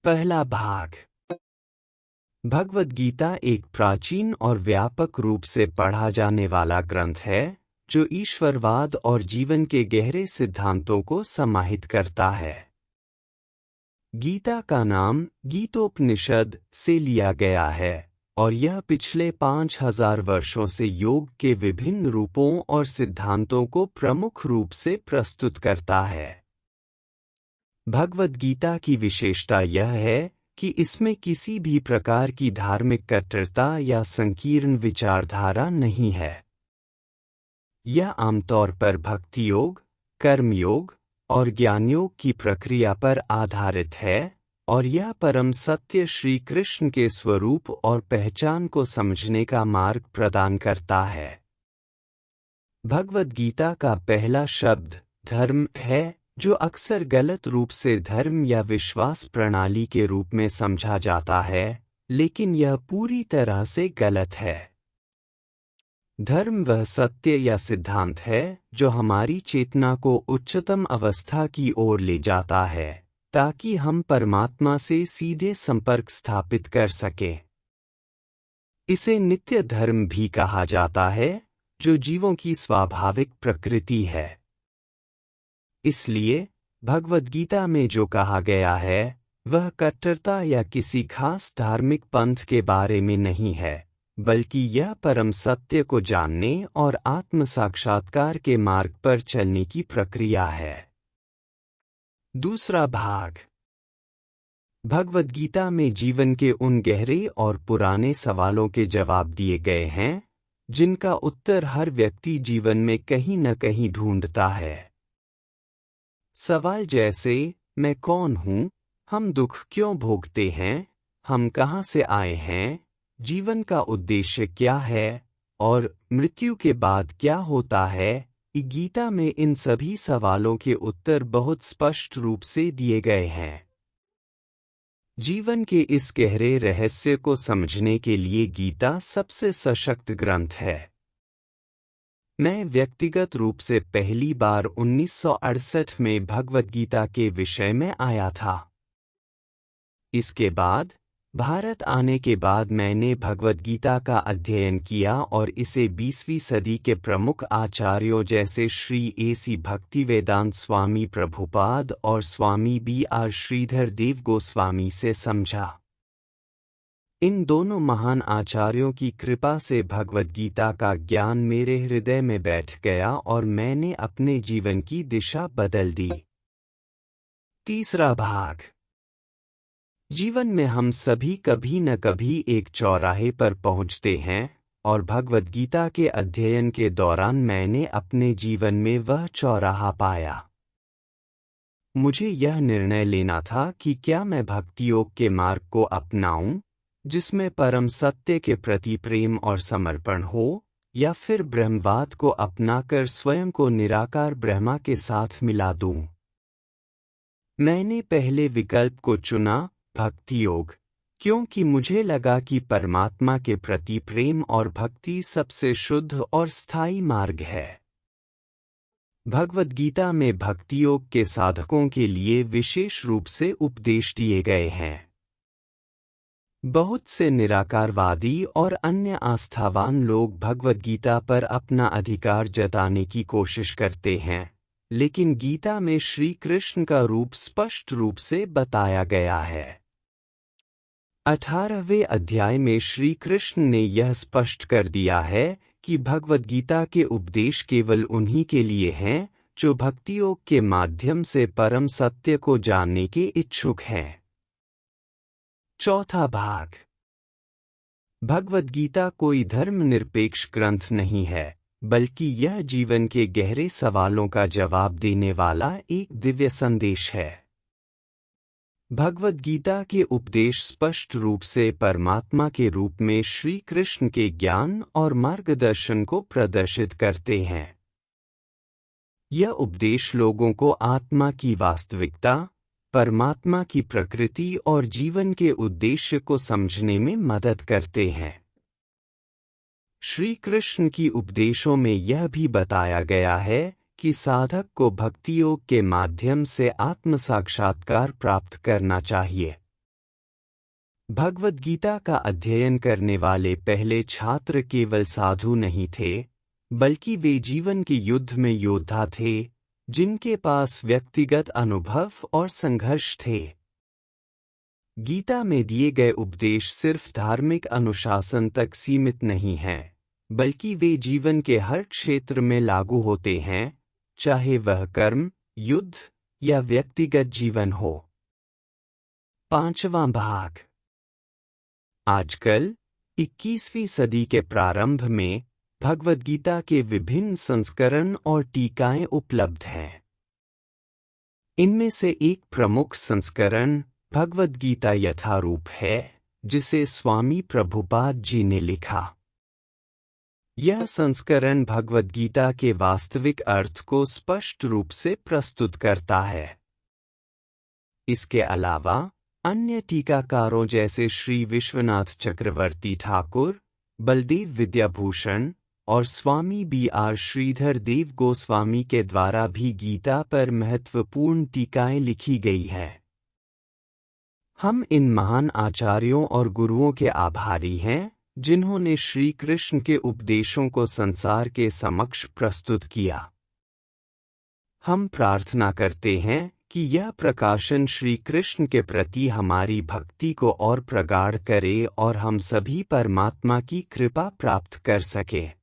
पहला भाग। भगवद गीता एक प्राचीन और व्यापक रूप से पढ़ा जाने वाला ग्रंथ है जो ईश्वरवाद और जीवन के गहरे सिद्धांतों को समाहित करता है। गीता का नाम गीतोपनिषद से लिया गया है और यह पिछले 5000 वर्षों से योग के विभिन्न रूपों और सिद्धांतों को प्रमुख रूप से प्रस्तुत करता है। भगवद गीता की विशेषता यह है कि इसमें किसी भी प्रकार की धार्मिक कट्टरता या संकीर्ण विचारधारा नहीं है। यह आमतौर पर भक्ति योग, कर्मयोग और ज्ञान योग की प्रक्रिया पर आधारित है और यह परम सत्य श्री कृष्ण के स्वरूप और पहचान को समझने का मार्ग प्रदान करता है। भगवद गीता का पहला शब्द धर्म है, जो अक्सर गलत रूप से धर्म या विश्वास प्रणाली के रूप में समझा जाता है, लेकिन यह पूरी तरह से गलत है। धर्म वह सत्य या सिद्धांत है जो हमारी चेतना को उच्चतम अवस्था की ओर ले जाता है ताकि हम परमात्मा से सीधे संपर्क स्थापित कर सकें। इसे नित्य धर्म भी कहा जाता है, जो जीवों की स्वाभाविक प्रकृति है। इसलिए भगवद गीता में जो कहा गया है वह कट्टरता या किसी खास धार्मिक पंथ के बारे में नहीं है, बल्कि यह परम सत्य को जानने और आत्म साक्षात्कार के मार्ग पर चलने की प्रक्रिया है। दूसरा भाग। भगवद गीता में जीवन के उन गहरे और पुराने सवालों के जवाब दिए गए हैं जिनका उत्तर हर व्यक्ति जीवन में कहीं न कहीं ढूंढता है। सवाल जैसे मैं कौन हूँ, हम दुख क्यों भोगते हैं, हम कहाँ से आए हैं, जीवन का उद्देश्य क्या है और मृत्यु के बाद क्या होता है। गीता में इन सभी सवालों के उत्तर बहुत स्पष्ट रूप से दिए गए हैं। जीवन के इस गहरे रहस्य को समझने के लिए गीता सबसे सशक्त ग्रंथ है। मैं व्यक्तिगत रूप से पहली बार 1968 में भगवद गीता के विषय में आया था। इसके बाद भारत आने के बाद मैंने भगवद गीता का अध्ययन किया और इसे 20वीं सदी के प्रमुख आचार्यों जैसे श्री A.C. भक्तिवेदांत स्वामी प्रभुपाद और स्वामी B.R. श्रीधर देव गोस्वामी से समझा। इन दोनों महान आचार्यों की कृपा से भगवद गीता का ज्ञान मेरे हृदय में बैठ गया और मैंने अपने जीवन की दिशा बदल दी। तीसरा भाग। जीवन में हम सभी कभी न कभी एक चौराहे पर पहुंचते हैं और भगवद गीता के अध्ययन के दौरान मैंने अपने जीवन में वह चौराहा पाया। मुझे यह निर्णय लेना था कि क्या मैं भक्ति योग के मार्ग को अपनाऊं, जिसमें परम सत्य के प्रति प्रेम और समर्पण हो, या फिर ब्रह्मवाद को अपनाकर स्वयं को निराकार ब्रह्मा के साथ मिला दूं। मैंने पहले विकल्प को चुना, भक्ति योग, क्योंकि मुझे लगा कि परमात्मा के प्रति प्रेम और भक्ति सबसे शुद्ध और स्थायी मार्ग है। भगवद गीता में भक्ति योग के साधकों के लिए विशेष रूप से उपदेश दिए गए हैं। बहुत से निराकारवादी और अन्य आस्थावान लोग भगवद गीता पर अपना अधिकार जताने की कोशिश करते हैं, लेकिन गीता में श्री कृष्ण का रूप स्पष्ट रूप से बताया गया है। 18वें अध्याय में श्री कृष्ण ने यह स्पष्ट कर दिया है कि भगवद गीता के उपदेश केवल उन्हीं के लिए हैं जो भक्ति योग के माध्यम से परम सत्य को जानने के इच्छुक हैं। चौथा भाग। भगवद गीता कोई धर्मनिरपेक्ष ग्रंथ नहीं है, बल्कि यह जीवन के गहरे सवालों का जवाब देने वाला एक दिव्य संदेश है। भगवद गीता के उपदेश स्पष्ट रूप से परमात्मा के रूप में श्री कृष्ण के ज्ञान और मार्गदर्शन को प्रदर्शित करते हैं। यह उपदेश लोगों को आत्मा की वास्तविकता, परमात्मा की प्रकृति और जीवन के उद्देश्य को समझने में मदद करते हैं। श्री कृष्ण की उपदेशों में यह भी बताया गया है कि साधक को भक्ति योग के माध्यम से आत्म साक्षात्कार प्राप्त करना चाहिए। भगवद गीता का अध्ययन करने वाले पहले छात्र केवल साधु नहीं थे, बल्कि वे जीवन के युद्ध में योद्धा थे, जिनके पास व्यक्तिगत अनुभव और संघर्ष थे। गीता में दिए गए उपदेश सिर्फ धार्मिक अनुशासन तक सीमित नहीं हैं, बल्कि वे जीवन के हर क्षेत्र में लागू होते हैं, चाहे वह कर्म, युद्ध या व्यक्तिगत जीवन हो। 5वां भाग। आजकल 21वीं सदी के प्रारंभ में भगवद गीता के विभिन्न संस्करण और टीकाएं उपलब्ध हैं। इनमें से एक प्रमुख संस्करण भगवद गीता यथारूप है, जिसे स्वामी प्रभुपाद जी ने लिखा। यह संस्करण भगवद गीता के वास्तविक अर्थ को स्पष्ट रूप से प्रस्तुत करता है। इसके अलावा अन्य टीकाकारों जैसे श्री विश्वनाथ चक्रवर्ती ठाकुर, बलदेव विद्याभूषण और स्वामी B.R. श्रीधर देव गोस्वामी के द्वारा भी गीता पर महत्वपूर्ण टीकाएं लिखी गई है। हम इन महान आचार्यों और गुरुओं के आभारी हैं, जिन्होंने श्री कृष्ण के उपदेशों को संसार के समक्ष प्रस्तुत किया। हम प्रार्थना करते हैं कि यह प्रकाशन श्री कृष्ण के प्रति हमारी भक्ति को और प्रगाढ़ करे और हम सभी परमात्मा की कृपा प्राप्त कर सकें।